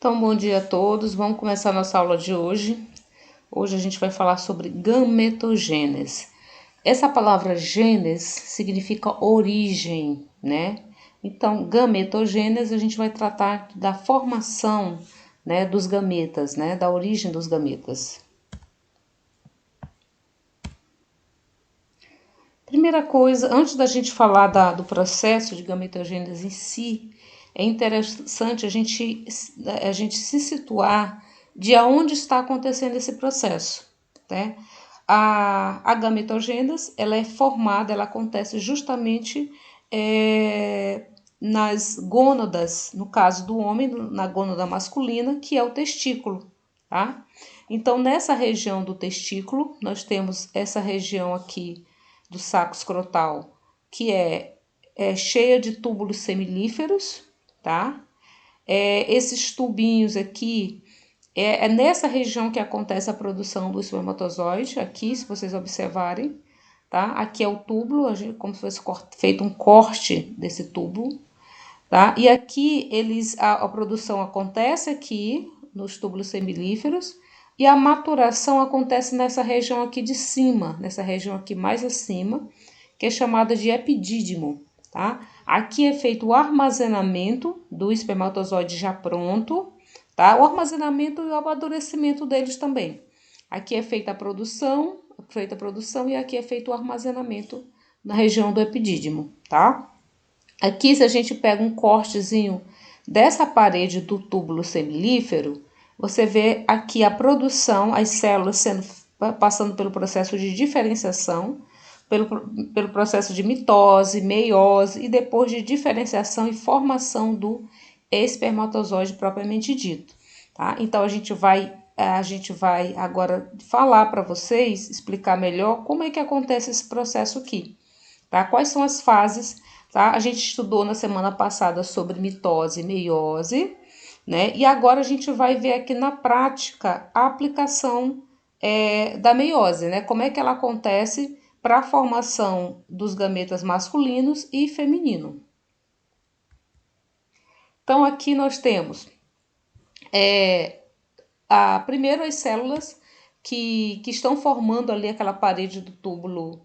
Então, bom dia a todos. Vamos começar a nossa aula de hoje. Hoje a gente vai falar sobre gametogênese. Essa palavra gênese significa origem, né? Então, gametogênese a gente vai tratar da formação, né, dos gametas, né, da origem dos gametas. Primeira coisa, antes da gente falar do processo de gametogênese em si, é interessante a gente se situar de onde está acontecendo esse processo, né? A gametogênese, ela é formada, ela acontece justamente nas gônadas, no caso do homem, na gônada masculina, que é o testículo, tá? Então, nessa região do testículo, nós temos essa região aqui do saco escrotal, que é cheia de túbulos semilíferos, tá? Esses tubinhos aqui, é nessa região que acontece a produção do espermatozoide, aqui, se vocês observarem, tá? Aqui é o túbulo, como se fosse feito um corte desse túbulo, tá? E aqui a produção acontece aqui, nos túbulos semilíferos, e a maturação acontece nessa região aqui de cima, nessa região aqui mais acima, que é chamada de epidídimo, tá? Aqui é feito o armazenamento do espermatozoide já pronto, tá? O armazenamento e o amadurecimento deles também. Aqui é feita a produção, e aqui é feito o armazenamento na região do epidídimo, tá? Aqui, se a gente pega um cortezinho dessa parede do túbulo semilífero, você vê aqui a produção, as células passando pelo processo de diferenciação, pelo processo de mitose, meiose e depois de diferenciação e formação do espermatozoide propriamente dito, tá? Então a gente vai agora falar para vocês, explicar melhor como é que acontece esse processo aqui, tá? Quais são as fases, tá? A gente estudou na semana passada sobre mitose e meiose, né? E agora a gente vai ver aqui na prática a aplicação da meiose, né? Como é que ela acontece para a formação dos gametas masculinos e feminino. Então, aqui nós temos primeiro as células que estão formando ali aquela parede do túbulo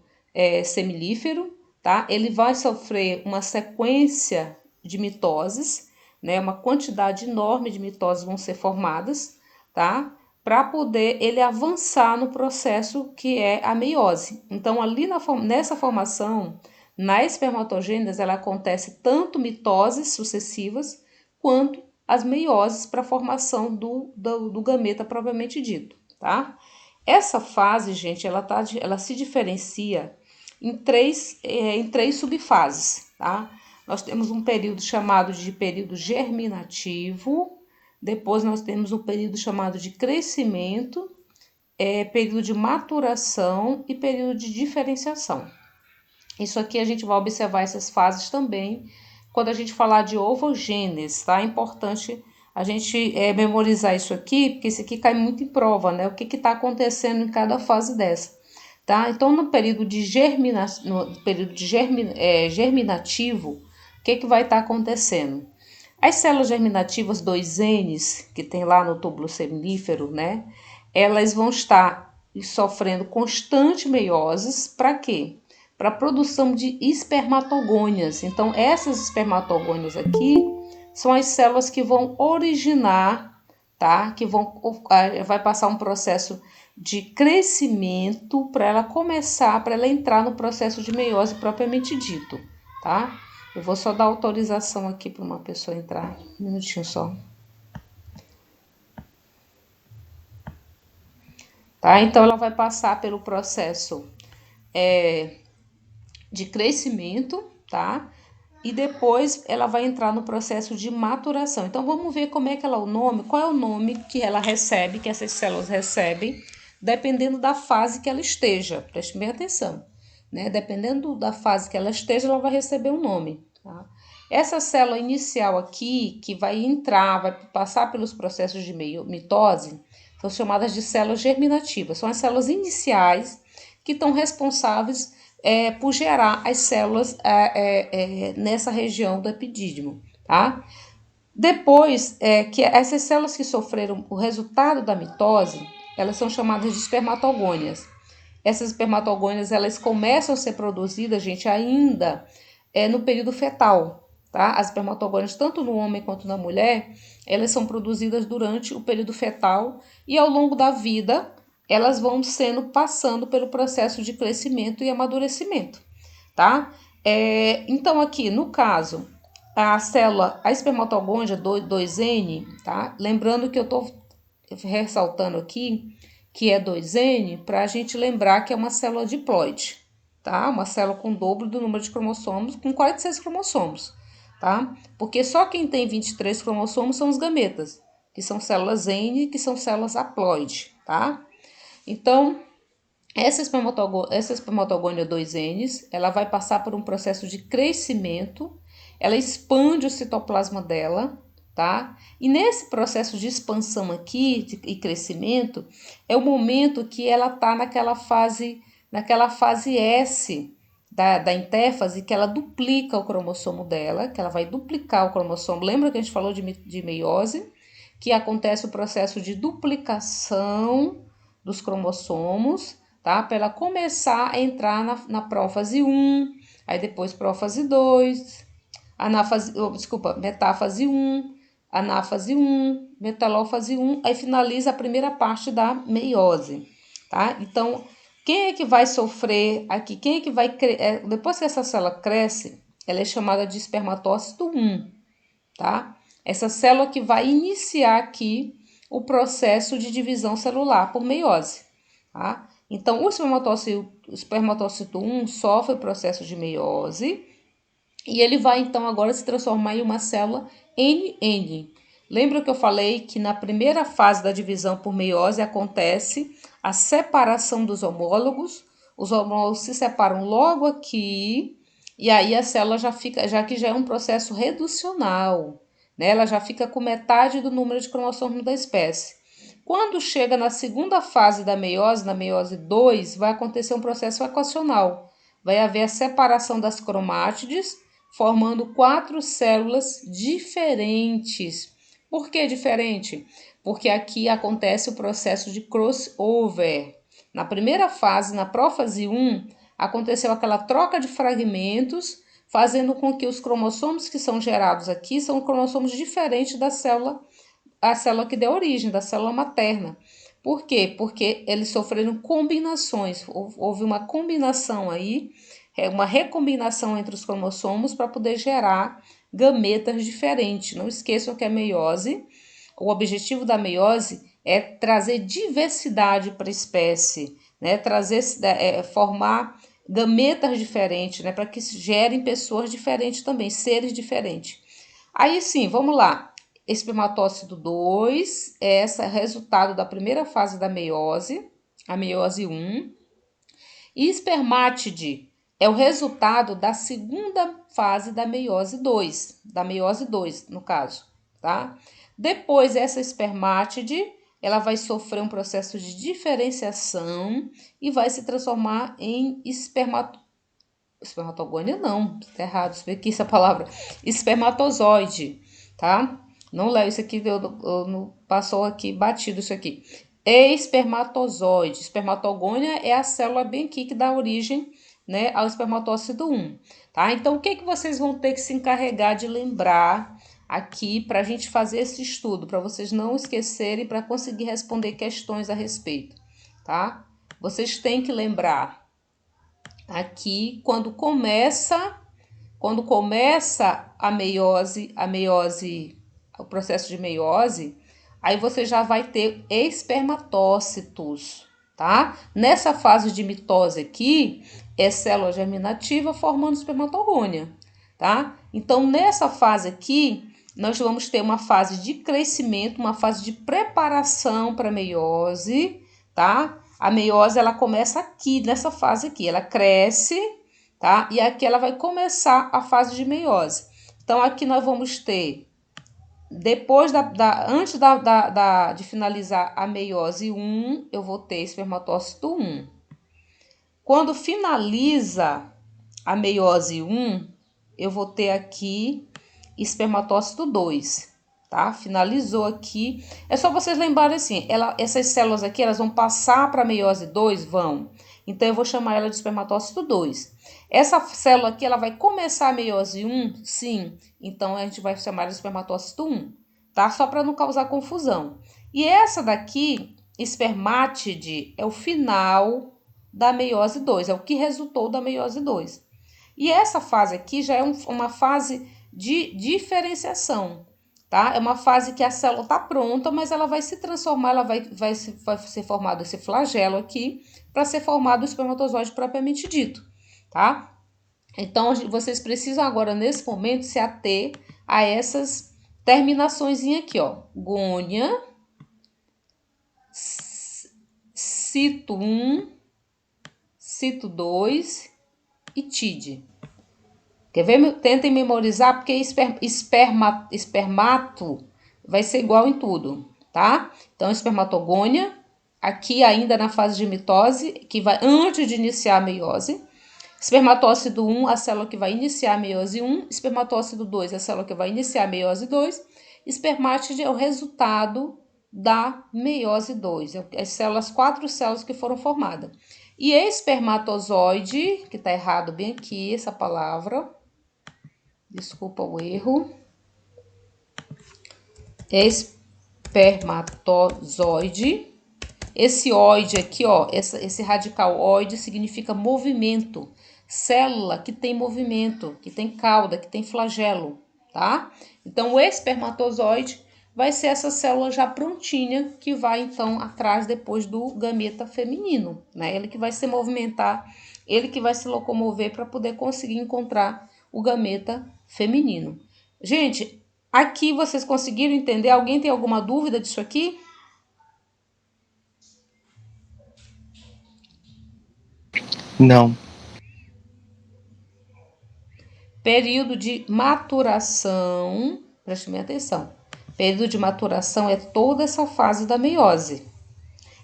semilífero, tá? Ele vai sofrer uma sequência de mitoses, né? Uma quantidade enorme de mitoses vão ser formadas, tá? Para poder ele avançar no processo que é a meiose. Então, ali nessa formação, na espermatogênese, ela acontece tanto mitoses sucessivas, quanto as meioses para a formação do gameta propriamente dito, tá? Essa fase, gente, ela se diferencia em três subfases, tá? Nós temos um período chamado de período germinativo, depois nós temos o período chamado de crescimento, período de maturação e período de diferenciação. Isso aqui a gente vai observar essas fases também quando a gente falar de ovogênese, tá? É importante a gente memorizar isso aqui, porque isso aqui cai muito em prova, né? O que está acontecendo em cada fase dessa, tá? Então, no período de germinativo, o que vai estar acontecendo? As células germinativas 2Ns, que tem lá no túbulo semilífero, né? Elas vão estar sofrendo constante meioses, para quê? Para a produção de espermatogônias. Então, essas espermatogônias aqui são as células que vão originar, tá? Que vai passar um processo de crescimento para ela entrar no processo de meiose propriamente dito, tá? Eu vou só dar autorização aqui para uma pessoa entrar. Um minutinho só. Tá? Então, ela vai passar pelo processo de crescimento, tá? E depois ela vai entrar no processo de maturação. Então, vamos ver qual é o nome que ela recebe, que essas células recebem, dependendo da fase que ela esteja. Preste bem atenção, né? Dependendo da fase que ela esteja, ela vai receber um nome, tá? Essa célula inicial aqui, que vai passar pelos processos de mitose, são chamadas de células germinativas. São as células iniciais que estão responsáveis por gerar as células nessa região do epidídimo, tá? Depois, que essas células que sofreram o resultado da mitose, elas são chamadas de espermatogônias. Essas espermatogônias, elas começam a ser produzidas, gente, ainda no período fetal, tá? As espermatogônias, tanto no homem quanto na mulher, elas são produzidas durante o período fetal e ao longo da vida, elas vão passando pelo processo de crescimento e amadurecimento, tá? Então, aqui, no caso, a espermatogônia 2N, tá? Lembrando que eu tô ressaltando aqui que é 2N, para a gente lembrar que é uma célula diploide, tá? Uma célula com dobro do número de cromossomos, com 46 cromossomos, tá? Porque só quem tem 23 cromossomos são os gametas, que são células N, que são células haploide, tá? Então, essa espermatogônia 2N, ela vai passar por um processo de crescimento, ela expande o citoplasma dela, tá? E nesse processo de expansão aqui e crescimento, é o momento que ela tá naquela fase S da intéfase, que ela duplica o cromossomo dela, que ela vai duplicar o cromossomo. Lembra que a gente falou de meiose? Que acontece o processo de duplicação dos cromossomos, tá? Para ela começar a entrar na prófase 1, aí depois prófase 2, metáfase 1, anáfase 1, metalófase 1, aí finaliza a primeira parte da meiose, tá? Então, quem é que vai sofrer aqui? Quem é que vai depois que essa célula cresce, ela é chamada de espermatócito 1, tá? Essa célula que vai iniciar aqui o processo de divisão celular por meiose, tá? Então, o espermatócito 1 sofre o processo de meiose e ele vai, então, agora se transformar em uma célula NN. Lembra que eu falei que na primeira fase da divisão por meiose acontece a separação dos homólogos, os homólogos se separam logo aqui, e aí a célula já que já é um processo reducional, né? Ela já fica com metade do número de cromossomos da espécie. Quando chega na segunda fase da meiose, na meiose 2, vai acontecer um processo equacional. Vai haver a separação das cromátides, formando 4 células diferentes. Por que diferente? Porque aqui acontece o processo de crossover. Na primeira fase, na prófase 1, aconteceu aquela troca de fragmentos, fazendo com que os cromossomos que são gerados aqui são cromossomos diferentes da célula, a célula que deu origem, da célula materna. Por quê? Porque eles sofreram combinações, houve uma combinação aí, uma recombinação entre os cromossomos para poder gerar gametas diferentes. Não esqueçam que a meiose, o objetivo da meiose é trazer diversidade para a espécie, né? Formar gametas diferentes, né? Para que gerem pessoas diferentes também, seres diferentes. Aí sim, vamos lá. Espermatócito 2 é esse resultado da primeira fase da meiose, a meiose 1. E espermátide é o resultado da segunda fase da meiose 2, no caso, tá? Depois, essa espermátide, ela vai sofrer um processo de diferenciação e vai se transformar em espermatogônia não, tá errado, aqui essa palavra, espermatozoide, tá? Não leve isso aqui, passou aqui, batido isso aqui. Espermatozoide. Espermatogônia é a célula bem aqui que dá origem, né, ao espermatócito 1, tá? Então, o que vocês vão ter que se encarregar de lembrar aqui para a gente fazer esse estudo, para vocês não esquecerem, para conseguir responder questões a respeito, tá? Vocês têm que lembrar aqui quando começa a meiose, o processo de meiose, aí você já vai ter espermatócitos, tá? Nessa fase de mitose aqui, é célula germinativa formando espermatogônia, tá? Então, nessa fase aqui, nós vamos ter uma fase de crescimento, uma fase de preparação para a meiose, tá? A meiose, ela começa aqui, nessa fase aqui, ela cresce, tá? E aqui ela vai começar a fase de meiose. Então, aqui nós vamos ter, depois antes de finalizar a meiose 1, eu vou ter espermatócito 1. Quando finaliza a meiose 1, eu vou ter aqui espermatócito 2. tá? Finalizou aqui. É só vocês lembrarem assim, essas células aqui, elas vão passar para a meiose 2? Vão. Então, eu vou chamar ela de espermatócito 2. Essa célula aqui, ela vai começar a meiose 1? Sim. Então, a gente vai chamar ela de espermatócito 1, tá? Só para não causar confusão. E essa daqui, espermátide, é o final da meiose 2, é o que resultou da meiose 2. E essa fase aqui já é uma fase de diferenciação, tá? É uma fase que a célula está pronta, mas ela vai se transformar, ela vai ser formado esse flagelo aqui, para ser formado o espermatozoide propriamente dito, tá? Então, vocês precisam agora, nesse momento, se ater a essas terminações aqui, ó. Gônia, cito 1, cito 2 e TID. Quer ver? Tentem memorizar, porque espermato vai ser igual em tudo, tá? Então, espermatogônia, aqui ainda na fase de mitose, que vai antes de iniciar a meiose. Espermatócito 1, a célula que vai iniciar a meiose 1. Espermatócito 2, a célula que vai iniciar a meiose 2. Espermátide é o resultado da meiose 2. As 4 células que foram formadas. E espermatozoide, que tá errado bem aqui essa palavra, desculpa o erro, espermatozoide. Esse oide aqui, ó, esse radical oide significa movimento. Célula que tem movimento, que tem cauda, que tem flagelo, tá? Então, o espermatozoide vai ser essa célula já prontinha, que vai, então, atrás depois do gameta feminino, né? Ele que vai se movimentar, ele que vai se locomover para poder conseguir encontrar o gameta feminino. Gente, aqui vocês conseguiram entender? Alguém tem alguma dúvida disso aqui? Não. Período de maturação, preste bem atenção. Período de maturação é toda essa fase da meiose.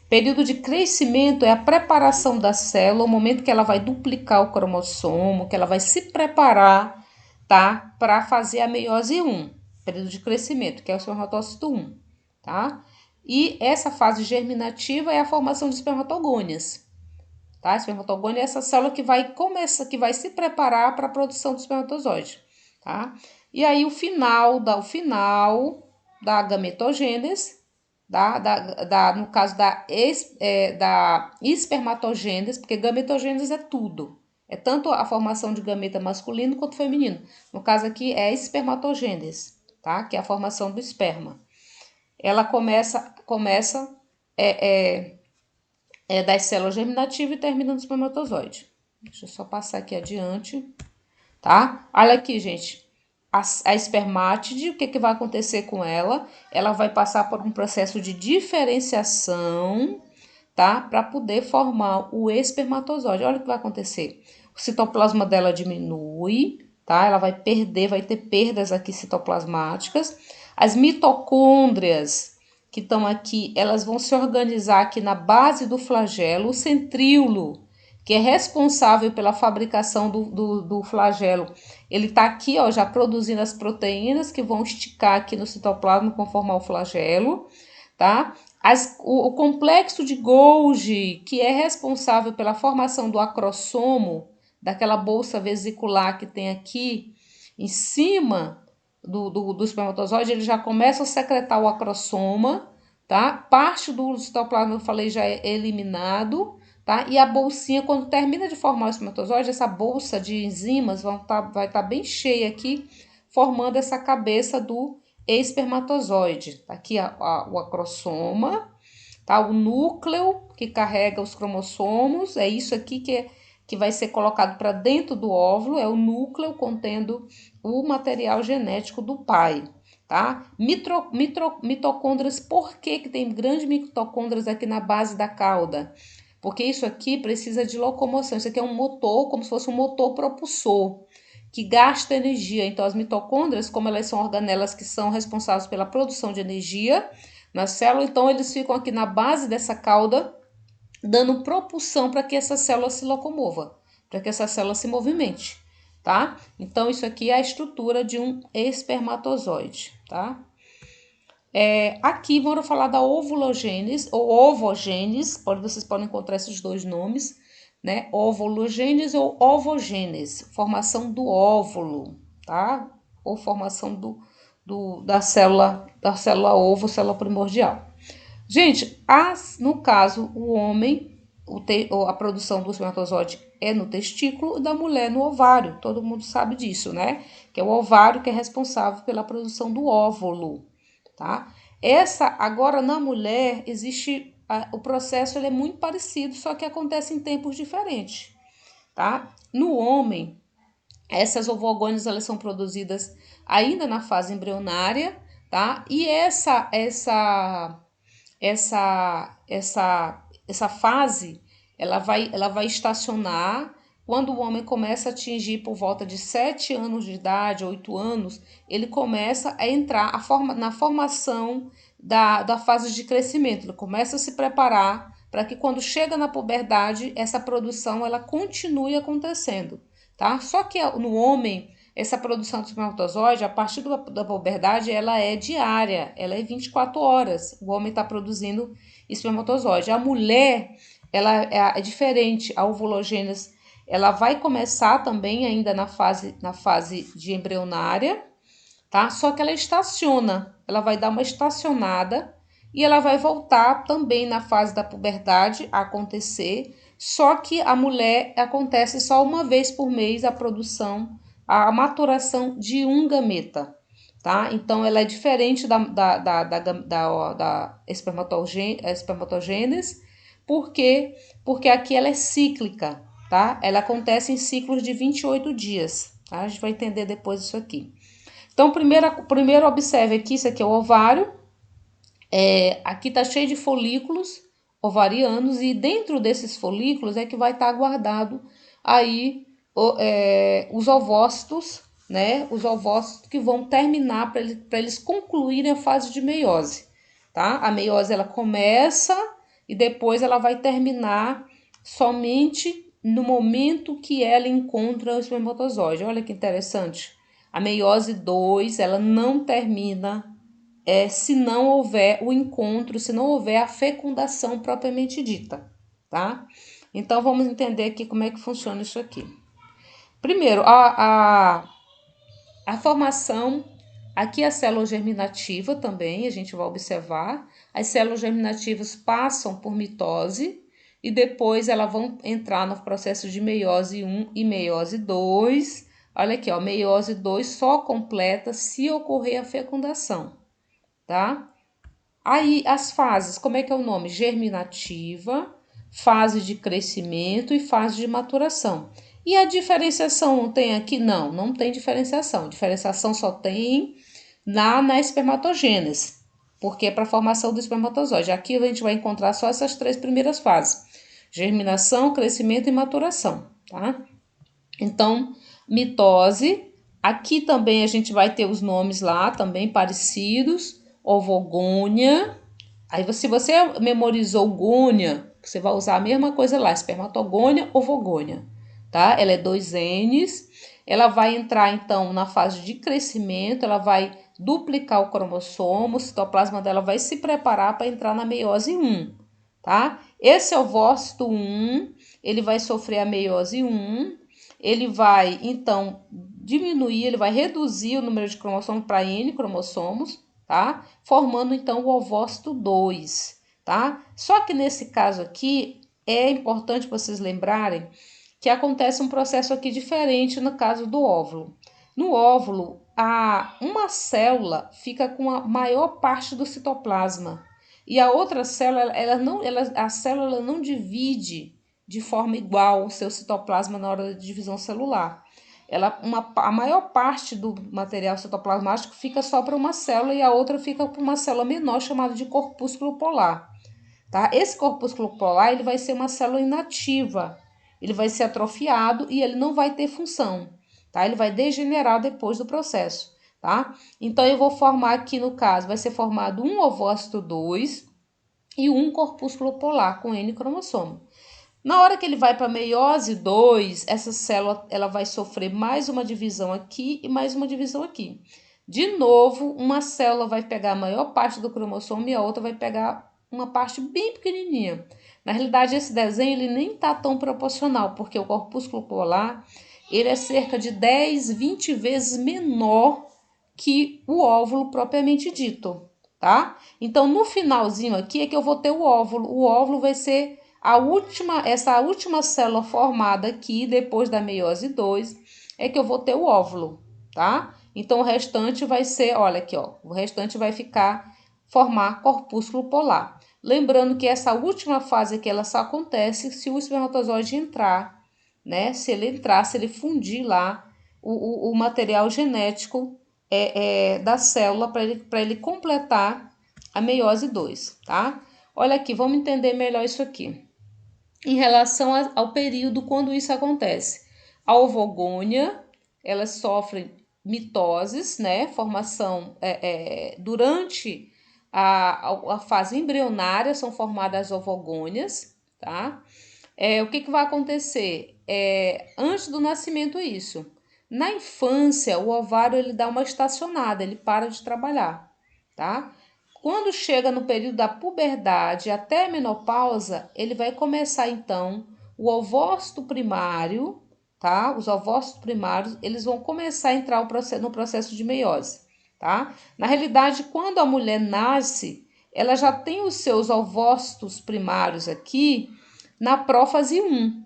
Período de crescimento é a preparação da célula, o momento que ela vai duplicar o cromossomo, que ela vai se preparar, tá? Para fazer a meiose 1. Período de crescimento, que é o espermatócito 1, tá? E essa fase germinativa é a formação de espermatogônias. Tá? Espermatogônia é essa célula que vai se preparar para a produção do espermatozoide, tá? E aí o final da gametogênese, no caso da espermatogênese, porque gametogênese é tudo. É tanto a formação de gameta masculino quanto feminino. No caso aqui é espermatogênese, tá? Que é a formação do esperma. Ela começa das células germinativas e termina no espermatozoide. Deixa eu só passar aqui adiante, tá? Olha aqui, gente. A espermátide, o que vai acontecer com ela? Ela vai passar por um processo de diferenciação, tá? Para poder formar o espermatozoide. Olha o que vai acontecer. O citoplasma dela diminui, tá? Ela vai ter perdas aqui citoplasmáticas. As mitocôndrias que estão aqui, elas vão se organizar aqui na base do flagelo, o centríolo, que é responsável pela fabricação do flagelo. Ele está aqui, ó, já produzindo as proteínas que vão esticar aqui no citoplasma para formar o flagelo, tá? O complexo de Golgi, que é responsável pela formação do acrossomo, daquela bolsa vesicular que tem aqui em cima do espermatozoide, ele já começa a secretar o acrossoma, tá? Parte do citoplasma, eu falei, já é eliminado, tá? E a bolsinha, quando termina de formar o espermatozoide, essa bolsa de enzimas vai estar bem cheia aqui, formando essa cabeça do espermatozoide. Tá aqui o acrossoma, tá? O núcleo que carrega os cromossomos, é isso aqui que vai ser colocado para dentro do óvulo, é o núcleo contendo o material genético do pai, tá? Mitocôndrias, por que tem grandes mitocôndrias aqui na base da cauda? Porque isso aqui precisa de locomoção, isso aqui é um motor, como se fosse um motor propulsor, que gasta energia. Então, as mitocôndrias, como elas são organelas que são responsáveis pela produção de energia na célula, então eles ficam aqui na base dessa cauda, dando propulsão para que essa célula se locomova, para que essa célula se movimente, tá? Então, isso aqui é a estrutura de um espermatozoide, tá? Aqui vamos falar da ovulogênese ou ovogênese, vocês podem encontrar esses dois nomes, né? Ovulogênese ou ovogênese, formação do óvulo, tá? Ou formação da célula ovo, célula primordial. Gente, no caso, o homem, a produção do espermatozoide é no testículo e da mulher no ovário. Todo mundo sabe disso, né? Que é o ovário que é responsável pela produção do óvulo, tá? Agora na mulher existe o processo, ele é muito parecido, só que acontece em tempos diferentes, tá? No homem, essas ovogônias elas são produzidas ainda na fase embrionária, tá? E essa fase ela vai estacionar quando o homem começa a atingir por volta de 7 anos de idade, 8 anos, ele começa a entrar na formação da fase de crescimento. Ele começa a se preparar para que quando chega na puberdade, essa produção ela continue acontecendo, tá? Só que no homem, essa produção de espermatozoide, a partir da puberdade, ela é diária, ela é 24 horas. O homem está produzindo espermatozoide. A mulher, ela é diferente, a ovulogênese, ela vai começar também ainda na fase de embrionária, tá? Só que ela estaciona, ela vai dar uma estacionada e ela vai voltar também na fase da puberdade a acontecer, só que a mulher acontece só uma vez por mês a maturação de um gameta, tá? Então, ela é diferente da espermatogênese, porque aqui ela é cíclica, tá? Ela acontece em ciclos de 28 dias, tá? A gente vai entender depois isso aqui. Então, primeiro observe aqui, isso aqui é o ovário, aqui tá cheio de folículos ovarianos e dentro desses folículos é que vai estar guardado aí os ovócitos, né? Os ovócitos que vão terminar para eles concluírem a fase de meiose, tá? A meiose ela começa e depois ela vai terminar somente no momento que ela encontra o espermatozoide. Olha que interessante. A meiose 2, ela não termina se não houver o encontro, se não houver a fecundação propriamente dita, tá? Então, vamos entender aqui como é que funciona isso aqui. Primeiro, a formação, aqui a célula germinativa também, a gente vai observar. As células germinativas passam por mitose e depois elas vão entrar no processo de meiose 1 e meiose 2. Olha aqui, ó, meiose 2 só completa se ocorrer a fecundação, tá? Aí as fases, como é que é o nome? Germinativa, fase de crescimento e fase de maturação. E a diferenciação não tem aqui? Não, não tem diferenciação. Diferenciação só tem na espermatogênese, porque é para a formação do espermatozoide. Aqui a gente vai encontrar só essas 3 primeiras fases: germinação, crescimento e maturação, tá? Então, mitose. Aqui também a gente vai ter os nomes lá também parecidos. Ovogônia. Aí, se você memorizou gônia, você vai usar a mesma coisa lá, espermatogônia, ovogônia, tá? Ela é 2 N's. Ela vai entrar, então, na fase de crescimento, ela vai duplicar o cromossomo, o citoplasma dela vai se preparar para entrar na meiose 1, tá? Esse ovócito 1, ele vai sofrer a meiose 1, ele vai, então, diminuir, ele vai reduzir o número de cromossomos para N cromossomos, tá? Formando, então, o ovócito 2, tá? Só que nesse caso aqui, é importante vocês lembrarem que acontece um processo aqui diferente no caso do óvulo. No óvulo, uma célula fica com a maior parte do citoplasma e a outra célula, a célula não divide de forma igual o seu citoplasma na hora da divisão celular. A maior parte do material citoplasmático fica só para uma célula e a outra fica para uma célula menor chamada de corpúsculo polar, tá? Esse corpúsculo polar ele vai ser uma célula inativa, ele vai ser atrofiado e ele não vai ter função, tá? Ele vai degenerar depois do processo, tá? Então, eu vou formar aqui, no caso, vai ser formado um ovócito 2 e um corpúsculo polar com N cromossomo. Na hora que ele vai para a meiose 2, essa célula ela vai sofrer mais uma divisão aqui e mais uma divisão aqui. De novo, uma célula vai pegar a maior parte do cromossomo e a outra vai pegar uma parte bem pequenininha. Na realidade, esse desenho ele nem está tão proporcional, porque o corpúsculo polar ele é cerca de 10, 20 vezes menor que o óvulo propriamente dito, tá? Então, no finalzinho aqui é que eu vou ter o óvulo. O óvulo vai ser essa última célula formada aqui, depois da meiose 2, é que eu vou ter o óvulo, tá? Então, o restante vai ser, olha aqui, ó, o restante vai formar corpúsculo polar. Lembrando que essa última fase aqui, ela só acontece se o espermatozoide entrar, né? Se ele fundir lá o material genético da célula para ele completar a meiose 2, tá? Olha aqui, vamos entender melhor isso aqui. Em relação ao período quando isso acontece. A ovogônia, elas sofrem mitoses, né? Formação durante a fase embrionária, são formadas as ovogônias, tá? O que vai acontecer? Antes do nascimento isso. Na infância, o ovário ele dá uma estacionada, ele para de trabalhar, tá? Quando chega no período da puberdade até a menopausa, ele vai começar então o ovócito primário, tá? Os ovócitos primários, eles vão começar a entrar no processo de meiose, tá? Na realidade, quando a mulher nasce, ela já tem os seus ovócitos primários aqui na prófase 1.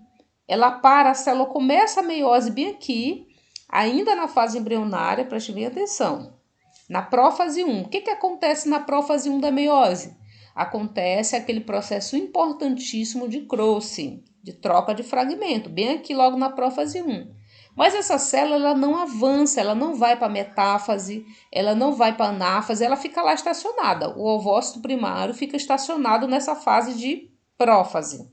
Ela para, a célula começa a meiose bem aqui, ainda na fase embrionária, preste bem atenção. Na prófase 1, o que acontece na prófase 1 da meiose? Acontece aquele processo importantíssimo de Croce, de troca de fragmento, bem aqui logo na prófase 1. Mas essa célula ela não avança, ela não vai para metáfase, ela não vai para anáfase, ela fica lá estacionada. O ovócito primário fica estacionado nessa fase de prófase.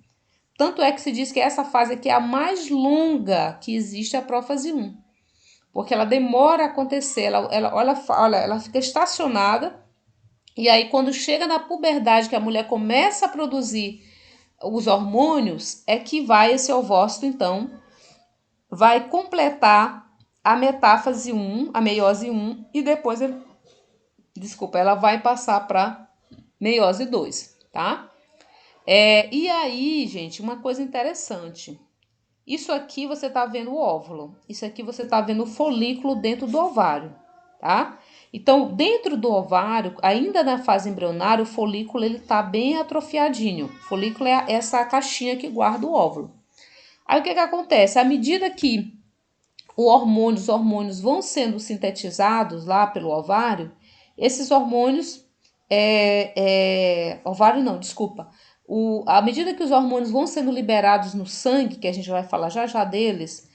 Tanto é que se diz que essa fase aqui é a mais longa que existe, a prófase 1. Porque ela demora a acontecer, ela fica estacionada, e aí quando chega na puberdade, que a mulher começa a produzir os hormônios, é que vai esse ovócito, então, vai completar a metáfase 1, a meiose 1, e depois, ela vai passar para meiose 2, tá? E aí, gente, uma coisa interessante. Isso aqui você tá vendo o óvulo. Isso aqui você tá vendo o folículo dentro do ovário, tá? Então, dentro do ovário, ainda na fase embrionária, o folículo ele tá bem atrofiadinho. O folículo é essa caixinha que guarda o óvulo. Aí o que acontece? À medida que os hormônios vão sendo sintetizados lá pelo ovário, esses hormônios, ovário não, desculpa. À medida que os hormônios vão sendo liberados no sangue, que a gente vai falar já já deles,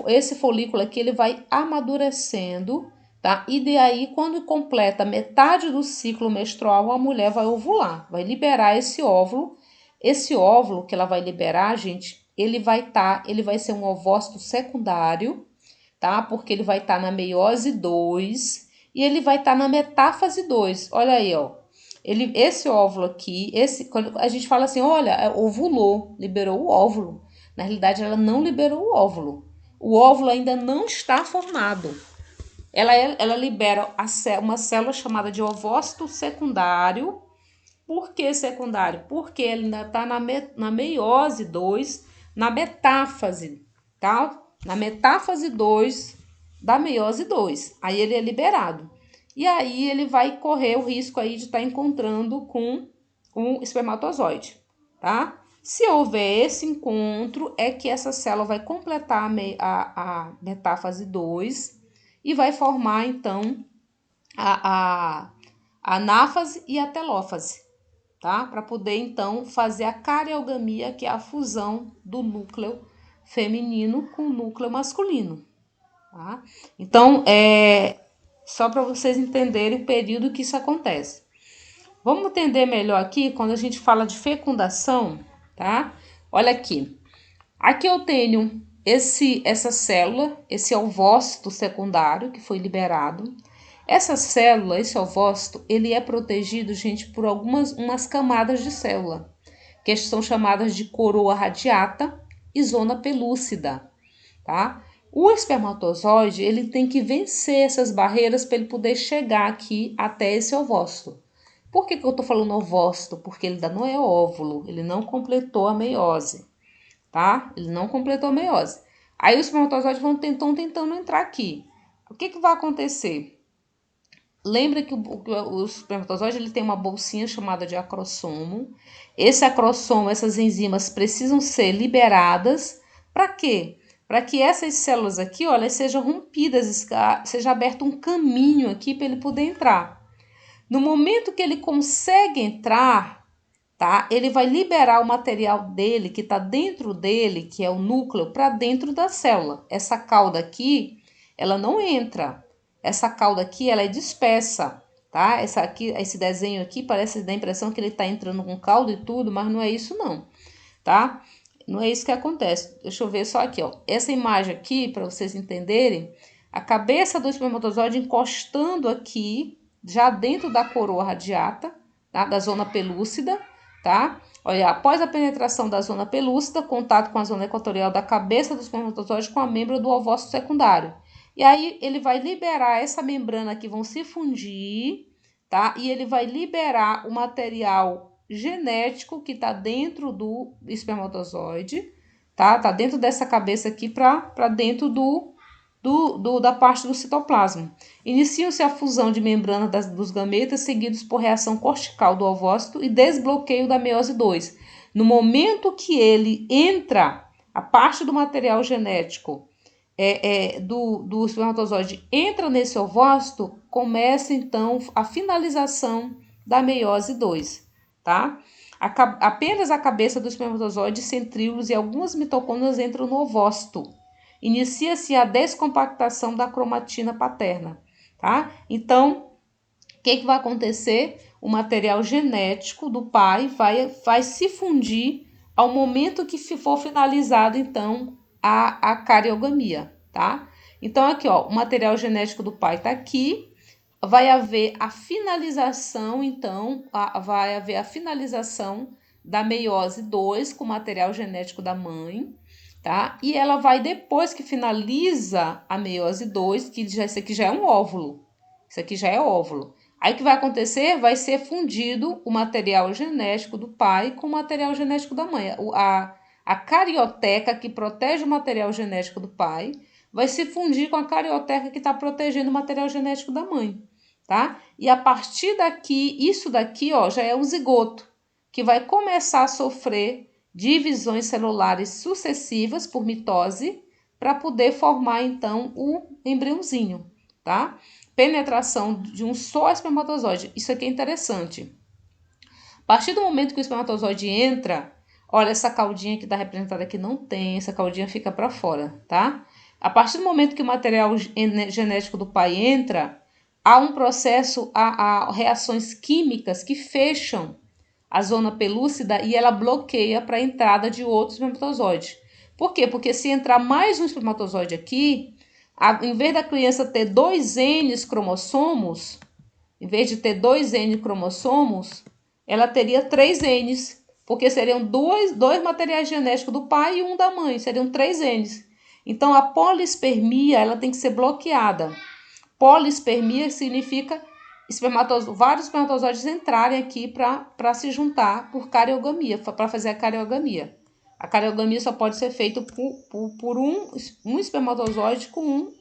esse folículo aqui ele vai amadurecendo, tá? E daí, quando completa metade do ciclo menstrual, a mulher vai ovular, vai liberar esse óvulo. Esse óvulo que ela vai liberar, gente, ele vai ser um ovócito secundário, tá? Porque ele vai estar na meiose 2 e ele vai estar na metáfase 2. Olha aí, ó. Esse óvulo aqui, quando a gente fala assim, olha, ovulou, liberou o óvulo. Na realidade, ela não liberou o óvulo. O óvulo ainda não está formado. Ela libera uma célula chamada de ovócito secundário. Por que secundário? Porque ele ainda está na meiose 2, na metáfase, tá? Na metáfase 2 da meiose 2. Aí ele é liberado. E aí ele vai correr o risco aí de estar encontrando com um espermatozoide, tá? Se houver esse encontro, é que essa célula vai completar a metáfase 2 e vai formar, então, a anáfase e a telófase, tá? Para poder, então, fazer a cariogamia, que é a fusão do núcleo feminino com o núcleo masculino, tá? Então, só para vocês entenderem o período que isso acontece. Vamos entender melhor aqui quando a gente fala de fecundação, tá? Olha aqui. Aqui eu tenho essa célula, esse ovócito secundário que foi liberado. Essa célula, esse ovócito, ele é protegido, gente, por umas camadas de célula, que são chamadas de coroa radiata e zona pelúcida, tá? O espermatozoide, ele tem que vencer essas barreiras para ele poder chegar aqui até esse ovócito. Por que eu estou falando ovócito? Porque ele ainda não é óvulo, ele não completou a meiose, tá? Ele não completou a meiose. Aí os espermatozoides vão tentando entrar aqui. O que vai acontecer? Lembra que o espermatozoide ele tem uma bolsinha chamada de acrossomo. Esse acrossomo, essas enzimas precisam ser liberadas. Para quê? Para que essas células aqui, olha, sejam rompidas, seja aberto um caminho aqui para ele poder entrar. No momento que ele consegue entrar, tá? Ele vai liberar o material dele, que está dentro dele, que é o núcleo, para dentro da célula. Essa cauda aqui, ela não entra. Essa cauda aqui, ela é dispersa, tá? Essa aqui, esse desenho aqui parece dar a impressão que ele está entrando com caldo e tudo, mas não é isso não, tá? Não é isso que acontece. Deixa eu ver só aqui, ó. Essa imagem aqui, para vocês entenderem, a cabeça do espermatozoide encostando aqui, já dentro da coroa radiata, tá? Da zona pelúcida, tá? Olha, após a penetração da zona pelúcida, contato com a zona equatorial da cabeça do espermatozoide com a membrana do ovócito secundário. E aí ele vai liberar essa membrana aqui, vão se fundir, tá? E ele vai liberar o material genético que está dentro do espermatozoide, tá? Tá dentro dessa cabeça aqui para dentro da parte do citoplasma. Inicia-se a fusão de membrana dos gametas, seguidos por reação cortical do ovócito e desbloqueio da meiose 2. No momento que ele entra, a parte do material genético do espermatozoide entra nesse ovócito, começa então a finalização da meiose 2, tá? Apenas a cabeça do espermatozoide, centríolos e algumas mitocôndrias entram no ovócito. Inicia-se a descompactação da cromatina paterna, tá? Então, o que vai acontecer? O material genético do pai vai se fundir ao momento que for finalizado, então, a cariogamia, tá? Então, aqui, ó, o material genético do pai tá aqui, vai haver a finalização, então, vai haver a finalização da meiose 2 com o material genético da mãe, tá? E ela vai, depois que finaliza a meiose 2, que isso aqui já é um óvulo, isso aqui já é óvulo. Aí o que vai acontecer? Vai ser fundido o material genético do pai com o material genético da mãe. A carioteca que protege o material genético do pai vai se fundir com a carioteca que está protegendo o material genético da mãe, tá? E a partir daqui, isso daqui, ó, já é um zigoto, que vai começar a sofrer divisões celulares sucessivas por mitose para poder formar, então, o embriãozinho, tá? Penetração de um só espermatozoide. Isso aqui é interessante. A partir do momento que o espermatozoide entra, olha, essa caudinha que está representada aqui não tem, essa caudinha fica para fora, tá? A partir do momento que o material genético do pai entra, há um processo, há reações químicas que fecham a zona pelúcida e ela bloqueia para a entrada de outros espermatozoides. Por quê? Porque se entrar mais um espermatozoide aqui, em vez da criança ter 2 N cromossomos, em vez de ter 2 N cromossomos, ela teria 3 Ns, porque seriam dois materiais genéticos do pai e um da mãe, seriam 3 Ns. Então, a polispermia ela tem que ser bloqueada. Polispermia significa vários espermatozoides entrarem aqui para se juntar por cariogamia, para fazer a cariogamia. A cariogamia só pode ser feita por um espermatozoide com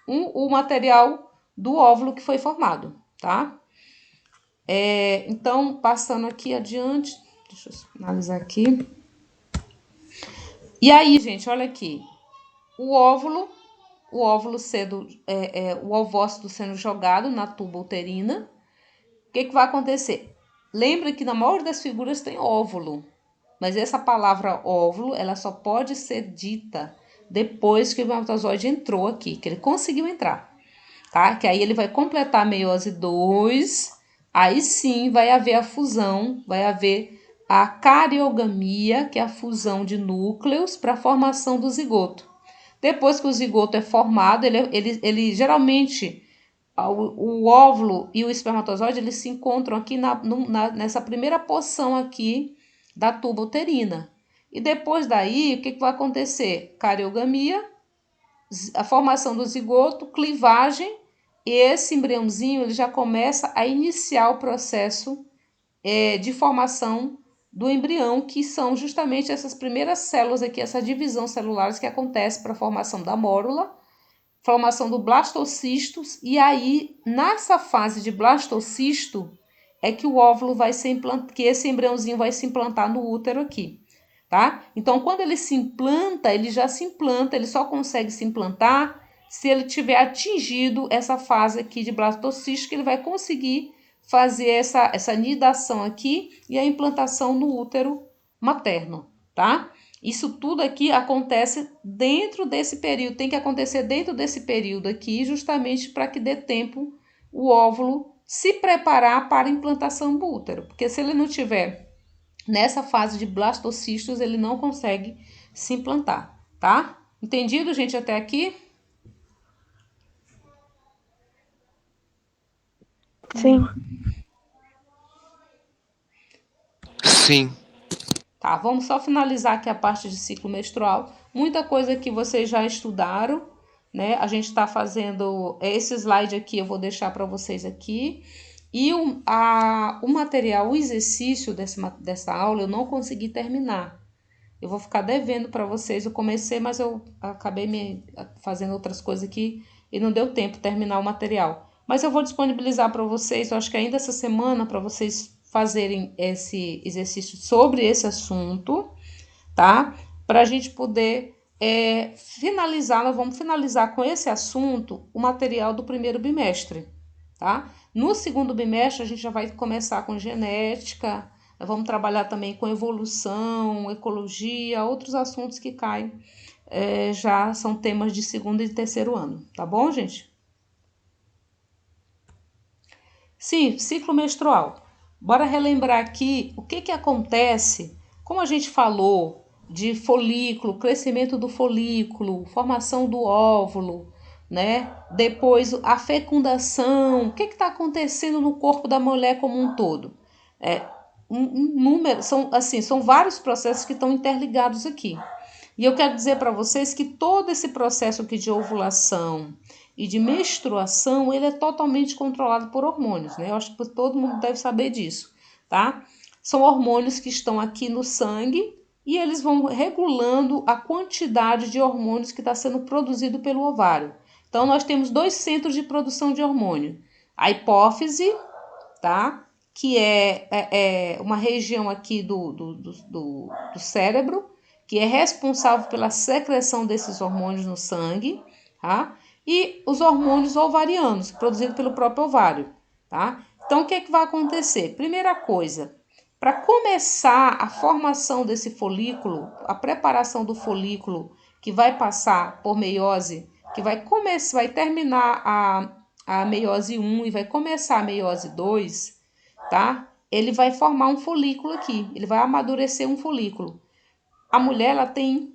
o material do óvulo que foi formado, tá? Então, passando aqui adiante, deixa eu finalizar aqui. E aí, gente, olha aqui. O óvulo sendo, o ovócito sendo jogado na tuba uterina. O que vai acontecer? Lembra que na maioria das figuras tem óvulo, mas essa palavra óvulo, ela só pode ser dita depois que o espermatozoide entrou aqui, que ele conseguiu entrar, tá? Que aí ele vai completar a meiose 2, aí sim vai haver a fusão, vai haver a cariogamia, que é a fusão de núcleos para a formação do zigoto. Depois que o zigoto é formado, ele geralmente, o óvulo e o espermatozoide, eles se encontram aqui nessa primeira porção aqui da tuba uterina. E depois daí, o que vai acontecer? Cariogamia, a formação do zigoto, clivagem, e esse embriãozinho ele já começa a iniciar o processo de formação do embrião, que são justamente essas primeiras células aqui, essa divisão celular que acontece para a formação da mórula, formação do blastocisto, e aí, nessa fase de blastocisto, é que o óvulo vai ser implantado, que esse embriãozinho vai se implantar no útero aqui, tá? Então, quando ele se implanta, ele já se implanta, ele só consegue se implantar se ele tiver atingido essa fase aqui de blastocisto, que ele vai conseguir fazer essa nidação aqui e a implantação no útero materno, tá? Isso tudo aqui acontece dentro desse período, tem que acontecer dentro desse período aqui, justamente para que dê tempo o óvulo se preparar para a implantação do útero, porque se ele não tiver nessa fase de blastocistos, ele não consegue se implantar, tá? Entendido, gente, até aqui? Sim. Sim. Tá, vamos só finalizar aqui a parte de ciclo menstrual. Muita coisa que vocês já estudaram, né? A gente está fazendo esse slide aqui, eu vou deixar para vocês aqui. E o material, o exercício dessa aula, eu não consegui terminar. Eu vou ficar devendo para vocês. Eu comecei, mas eu acabei me fazendo outras coisas aqui e não deu tempo de terminar o material. Mas eu vou disponibilizar para vocês, eu acho que ainda essa semana, para vocês fazerem esse exercício sobre esse assunto, tá? Para a gente poder finalizar, nós vamos finalizar com esse assunto o material do primeiro bimestre, tá? No segundo bimestre, a gente já vai começar com genética, nós vamos trabalhar também com evolução, ecologia, outros assuntos que caem, já são temas de segundo e terceiro ano, tá bom, gente? Sim, ciclo menstrual. Bora relembrar aqui o que acontece, como a gente falou, de folículo, crescimento do folículo, formação do óvulo, né? Depois a fecundação, o que está acontecendo no corpo da mulher como um todo? Um número, são vários processos que estão interligados aqui. E eu quero dizer para vocês que todo esse processo aqui de ovulação e de menstruação, ele é totalmente controlado por hormônios, né? Eu acho que todo mundo deve saber disso, tá? São hormônios que estão aqui no sangue e eles vão regulando a quantidade de hormônios que está sendo produzido pelo ovário. Então, nós temos dois centros de produção de hormônio. A hipófise, tá? Que é uma região aqui do cérebro, que é responsável pela secreção desses hormônios no sangue, tá? E os hormônios ovarianos, produzidos pelo próprio ovário, tá? Então, o que vai acontecer? Primeira coisa, para começar a formação desse folículo, a preparação do folículo que vai passar por meiose, que vai terminar a meiose 1 e vai começar a meiose 2, tá? Ele vai formar um folículo aqui, ele vai amadurecer um folículo. A mulher, ela tem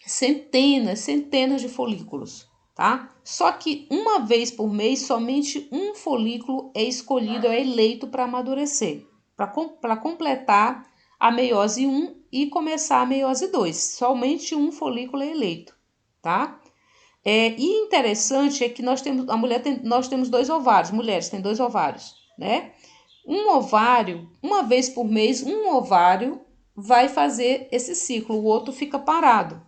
centenas de folículos, tá? Só que uma vez por mês, somente um folículo é escolhido, é eleito para amadurecer, para completar a meiose 1 e começar a meiose 2. Somente um folículo é eleito, tá? E interessante é que nós temos dois ovários, mulheres têm dois ovários, né? Um ovário, uma vez por mês, um ovário vai fazer esse ciclo, o outro fica parado.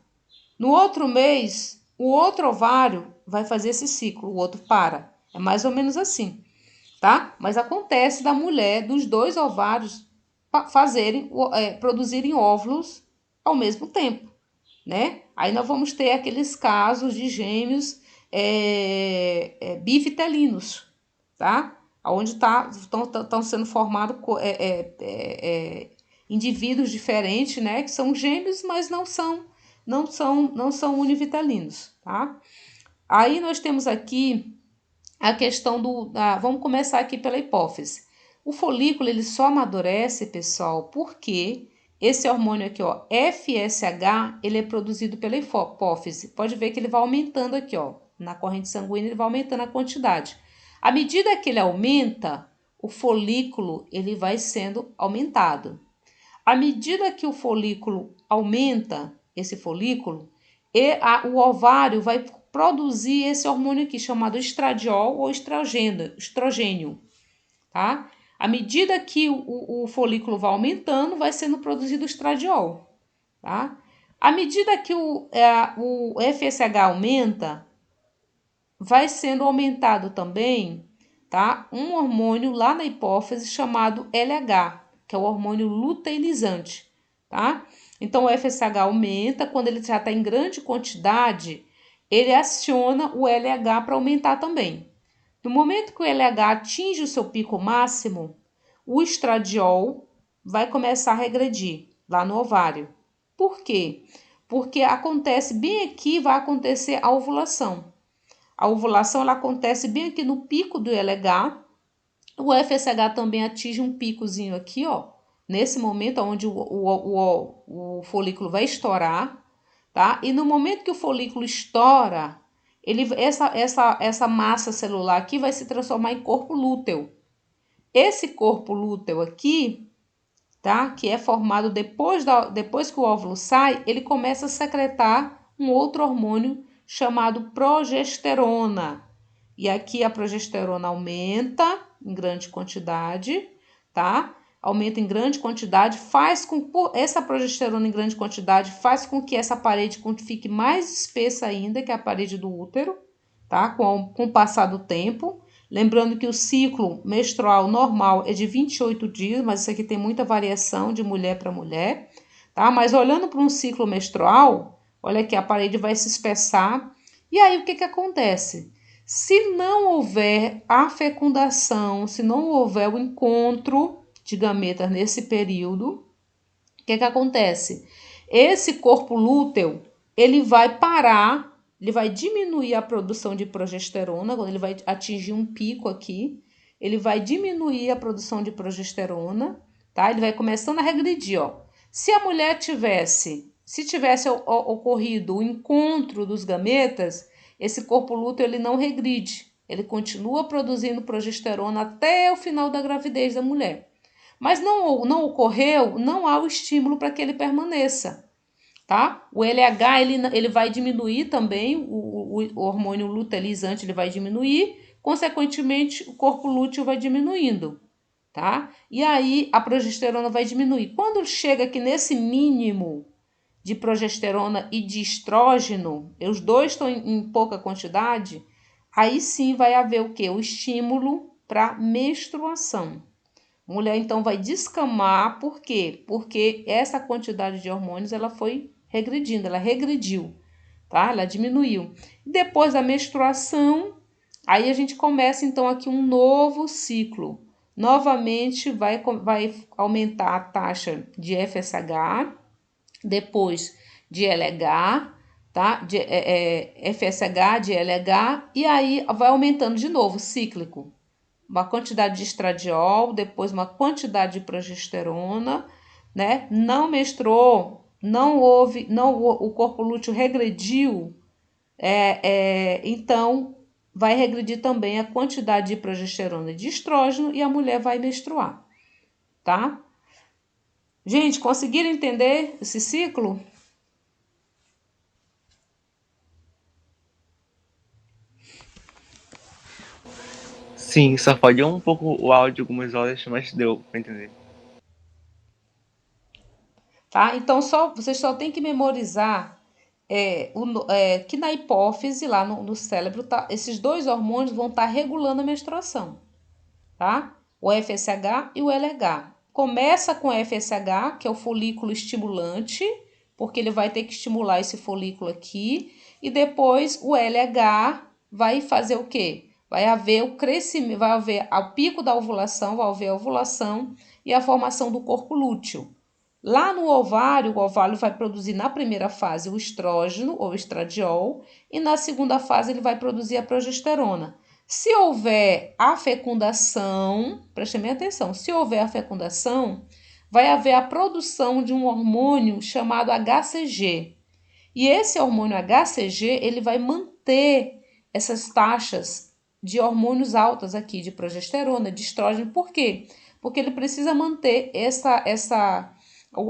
No outro mês, o outro ovário vai fazer esse ciclo, o outro para. É mais ou menos assim, tá? Mas acontece da mulher, dos dois ovários, produzirem óvulos ao mesmo tempo, né? Aí nós vamos ter aqueles casos de gêmeos bifitelinos, tá? Onde estão sendo formados indivíduos diferentes, né? Que são gêmeos, mas não são univitelinos, tá? Aí nós temos aqui a questão vamos começar aqui pela hipófise. O folículo, ele só amadurece, pessoal, porque esse hormônio aqui, ó, FSH, ele é produzido pela hipófise. Pode ver que ele vai aumentando aqui, ó, na corrente sanguínea, ele vai aumentando a quantidade. À medida que ele aumenta, o folículo, ele vai sendo aumentado. À medida que o folículo aumenta, esse folículo, o ovário vai produzir esse hormônio aqui, chamado estradiol ou estrogênio, tá? À medida que o folículo vai aumentando, vai sendo produzido o estradiol, tá? À medida que o FSH aumenta, vai sendo aumentado também, tá? Um hormônio lá na hipófise chamado LH, que é o hormônio luteinizante, tá? Então o FSH aumenta, quando ele já está em grande quantidade, ele aciona o LH para aumentar também. No momento que o LH atinge o seu pico máximo, o estradiol vai começar a regredir lá no ovário. Por quê? Porque acontece bem aqui, vai acontecer a ovulação. A ovulação ela acontece bem aqui no pico do LH. O FSH também atinge um picozinho aqui, ó. Nesse momento onde o folículo vai estourar, tá? E no momento que o folículo estoura, essa massa celular aqui vai se transformar em corpo lúteo. Esse corpo lúteo aqui, tá? Que é formado depois que o óvulo sai, ele começa a secretar um outro hormônio chamado progesterona. E aqui a progesterona aumenta em grande quantidade, tá? Aumenta em grande quantidade, faz com essa progesterona em grande quantidade faz com que essa parede fique mais espessa ainda, que é a parede do útero, tá? Com o passar do tempo. Lembrando que o ciclo menstrual normal é de 28 dias, mas isso aqui tem muita variação de mulher para mulher, tá? Mas olhando para um ciclo menstrual, olha aqui, a parede vai se espessar. E aí o que acontece? Se não houver a fecundação, se não houver o encontro de gametas nesse período, o que acontece? Esse corpo lúteo, ele vai parar, ele vai diminuir a produção de progesterona, quando ele vai atingir um pico aqui, ele vai diminuir a produção de progesterona, tá? Ele vai começando a regredir, ó. Se a mulher se tivesse ocorrido o encontro dos gametas, esse corpo lúteo ele não regride, ele continua produzindo progesterona até o final da gravidez da mulher. Mas não ocorreu, não há o estímulo para que ele permaneça, tá? O LH ele vai diminuir também, o hormônio luteinizante ele vai diminuir, consequentemente o corpo lúteo vai diminuindo, tá? E aí a progesterona vai diminuir. Quando chega aqui nesse mínimo de progesterona e de estrógeno, os dois estão em pouca quantidade, aí sim vai haver o quê? O estímulo para menstruação. A mulher então vai descamar, por quê? Porque essa quantidade de hormônios ela foi regredindo, ela regrediu, tá? Ela diminuiu. Depois da menstruação, aí a gente começa então aqui um novo ciclo. Novamente vai aumentar a taxa de FSH, depois de LH, tá? De FSH, de LH, e aí vai aumentando de novo, cíclico. Uma quantidade de estradiol, depois uma quantidade de progesterona, né? Não menstruou, não houve, não o corpo lúteo regrediu, então vai regredir também a quantidade de progesterona e de estrógeno e a mulher vai menstruar, tá? Gente, conseguiram entender esse ciclo? Sim, só falhou um pouco o áudio algumas horas, mas deu pra entender. Tá? Então, vocês só tem que memorizar que na hipófise, lá no cérebro, tá, esses dois hormônios vão estar regulando a menstruação, tá? O FSH e o LH. Começa com o FSH, que é o folículo estimulante, porque ele vai ter que estimular esse folículo aqui, e depois o LH vai fazer o quê? Vai haver o crescimento, vai haver o pico da ovulação, vai haver a ovulação e a formação do corpo lúteo. Lá no ovário, o ovário vai produzir na primeira fase o estrógeno ou estradiol e na segunda fase ele vai produzir a progesterona. Se houver a fecundação, prestem bem atenção, se houver a fecundação, vai haver a produção de um hormônio chamado HCG. E esse hormônio HCG, ele vai manter essas taxas de hormônios altas aqui, de progesterona, de estrógeno. Por quê? Porque ele precisa manter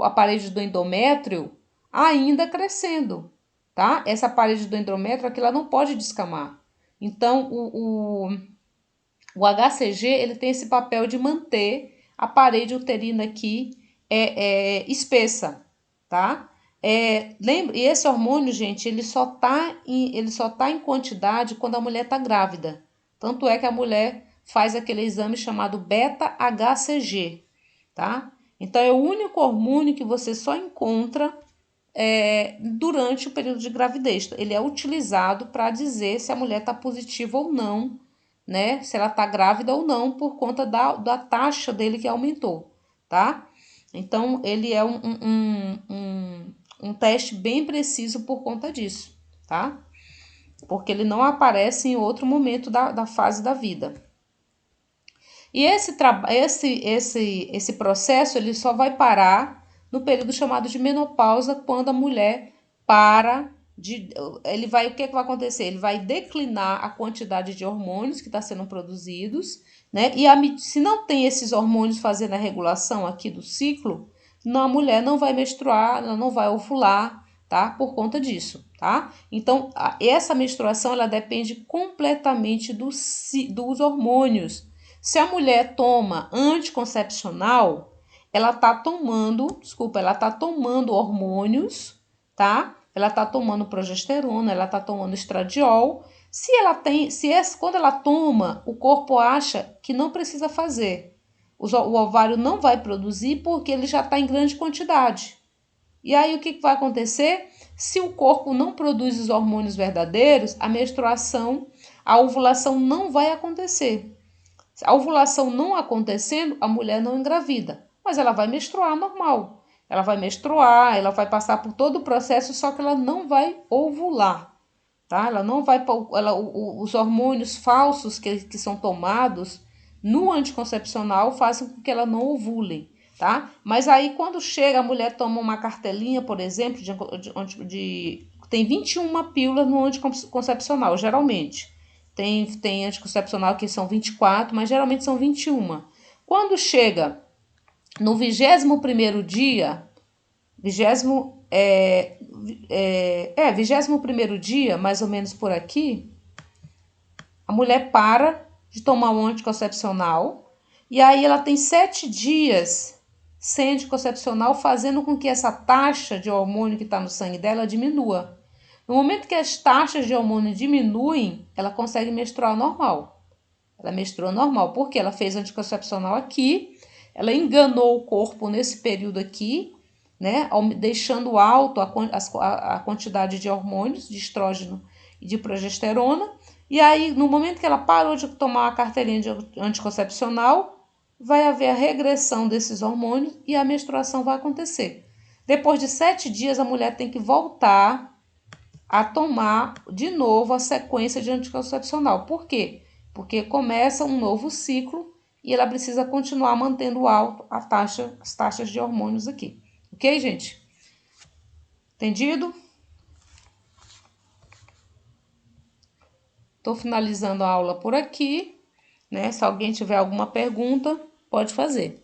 a parede do endométrio ainda crescendo, tá? Essa parede do endométrio aqui, ela não pode descamar. Então, o HCG, ele tem esse papel de manter a parede uterina aqui espessa, tá? Lembra, e esse hormônio, gente, ele só tá em quantidade quando a mulher tá grávida. Tanto é que a mulher faz aquele exame chamado beta-HCG, tá? Então, é o único hormônio que você só encontra durante o período de gravidez. Ele é utilizado para dizer se a mulher está positiva ou não, né? Se ela está grávida ou não, por conta da taxa dele que aumentou, tá? Então, ele é um teste bem preciso por conta disso, tá? Porque ele não aparece em outro momento da fase da vida. E esse processo ele só vai parar no período chamado de menopausa, quando a mulher para de. O que vai acontecer? Ele vai declinar a quantidade de hormônios que está sendo produzidos, né? E se não tem esses hormônios fazendo a regulação aqui do ciclo, a mulher não vai menstruar, ela não vai ovular, tá? Por conta disso, tá? Então, essa menstruação ela depende completamente dos hormônios. Se a mulher toma anticoncepcional, ela tá tomando hormônios, tá? Ela tá tomando progesterona, ela tá tomando estradiol. Quando ela toma, o corpo acha que não precisa fazer. O ovário não vai produzir porque ele já está em grande quantidade. E aí o que vai acontecer? Se o corpo não produz os hormônios verdadeiros, a ovulação não vai acontecer. A ovulação não acontecendo, a mulher não engravida, mas ela vai menstruar normal. Ela vai menstruar, ela vai passar por todo o processo, só que ela não vai ovular, tá? Ela não vai, os hormônios falsos que são tomados no anticoncepcional fazem com que ela não ovule, tá? Mas aí quando chega, a mulher toma uma cartelinha, por exemplo, tem 21 pílulas no anticoncepcional, geralmente. Tem anticoncepcional que são 24, mas geralmente são 21. Quando chega no 21º dia, 21º dia, mais ou menos por aqui, a mulher para de tomar um anticoncepcional e aí ela tem 7 dias sem anticoncepcional, fazendo com que essa taxa de hormônio que está no sangue dela diminua. No momento que as taxas de hormônio diminuem, ela consegue menstruar normal. Ela menstrua normal, porque ela fez anticoncepcional aqui, ela enganou o corpo nesse período aqui, né, deixando alto a quantidade de hormônios, de estrógeno e de progesterona. E aí, no momento que ela parou de tomar a carteirinha de anticoncepcional, vai haver a regressão desses hormônios e a menstruação vai acontecer. Depois de 7 dias, a mulher tem que voltar a tomar de novo a sequência de anticoncepcional. Por quê? Porque começa um novo ciclo e ela precisa continuar mantendo alto as taxas de hormônios aqui. Ok, gente? Entendido? Estou finalizando a aula por aqui, né? Se alguém tiver alguma pergunta, pode fazer.